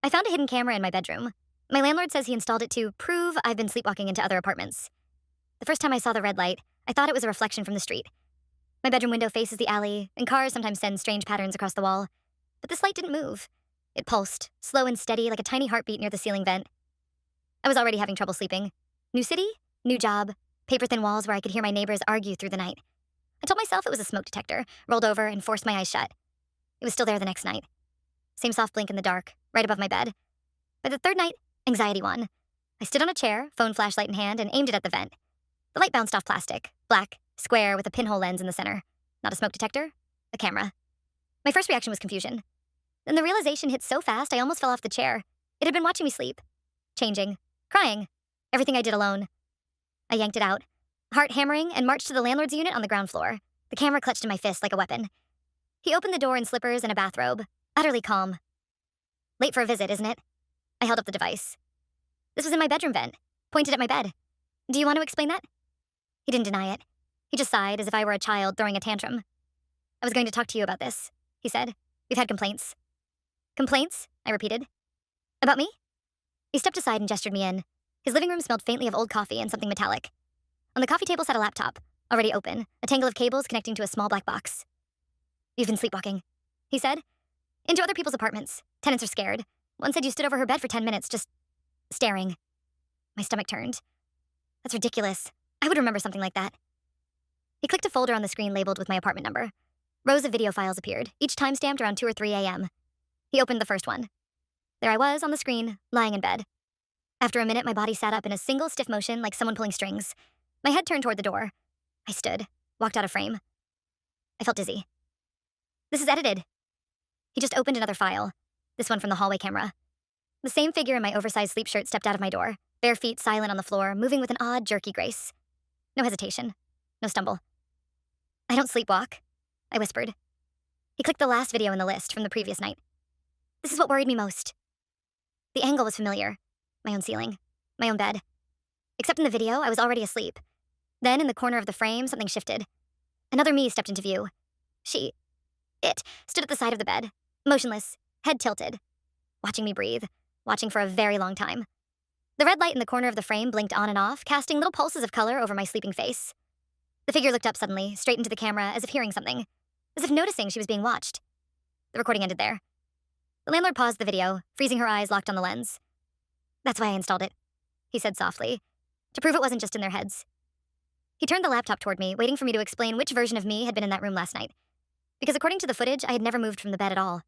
I found a hidden camera in my bedroom. My landlord says he installed it to prove I've been sleepwalking into other apartments. The first time I saw the red light, I thought it was a reflection from the street. My bedroom window faces the alley, and cars sometimes send strange patterns across the wall. But this light didn't move. It pulsed, slow and steady like a tiny heartbeat near the ceiling vent. I was already having trouble sleeping. New city, new job, paper-thin walls where I could hear my neighbors argue through the night. I told myself it was a smoke detector, rolled over, and forced my eyes shut. It was still there the next night. Same soft blink in the dark, right above my bed. By the third night, anxiety won. I stood on a chair, phone flashlight in hand, and aimed it at the vent. The light bounced off plastic, black, square, with a pinhole lens in the center. Not a smoke detector, a camera. My first reaction was confusion. Then the realization hit so fast I almost fell off the chair. It had been watching me sleep. Changing. Crying. Everything I did alone. I yanked it out, heart hammering, and marched to the landlord's unit on the ground floor, the camera clutched in my fist like a weapon. He opened the door in slippers and a bathrobe, utterly calm. Late for a visit, isn't it? I held up the device. This was in my bedroom vent, pointed at my bed. Do you want to explain that? He didn't deny it. He just sighed as if I were a child throwing a tantrum. I was going to talk to you about this, he said. We've had complaints. Complaints? I repeated. About me? He stepped aside and gestured me in. His living room smelled faintly of old coffee and something metallic. On the coffee table sat a laptop, already open, a tangle of cables connecting to a small black box. You've been sleepwalking, he said. Into other people's apartments. Tenants are scared. One said you stood over her bed for 10 minutes, just staring. My stomach turned. That's ridiculous. I would remember something like that. He clicked a folder on the screen labeled with my apartment number. Rows of video files appeared, each time-stamped around 2 or 3 a.m. He opened the first one. There I was, on the screen, lying in bed. After a minute, my body sat up in a single stiff motion like someone pulling strings. My head turned toward the door. I stood, walked out of frame. I felt dizzy. This is edited. He just opened another file, this one from the hallway camera. The same figure in my oversized sleep shirt stepped out of my door, bare feet silent on the floor, moving with an odd, jerky grace. No hesitation. No stumble. I don't sleepwalk, I whispered. He clicked the last video in the list from the previous night. This is what worried me most. The angle was familiar. My own ceiling. My own bed. Except in the video, I was already asleep. Then, in the corner of the frame, something shifted. Another me stepped into view. It, stood at the side of the bed, motionless, head tilted, watching me breathe, watching for a very long time. The red light in the corner of the frame blinked on and off, casting little pulses of color over my sleeping face. The figure looked up suddenly, straight into the camera, as if hearing something, as if noticing she was being watched. The recording ended there. The landlord paused the video, freezing her eyes locked on the lens. That's why I installed it, he said softly, to prove it wasn't just in their heads. He turned the laptop toward me, waiting for me to explain which version of me had been in that room last night. Because according to the footage, I had never moved from the bed at all.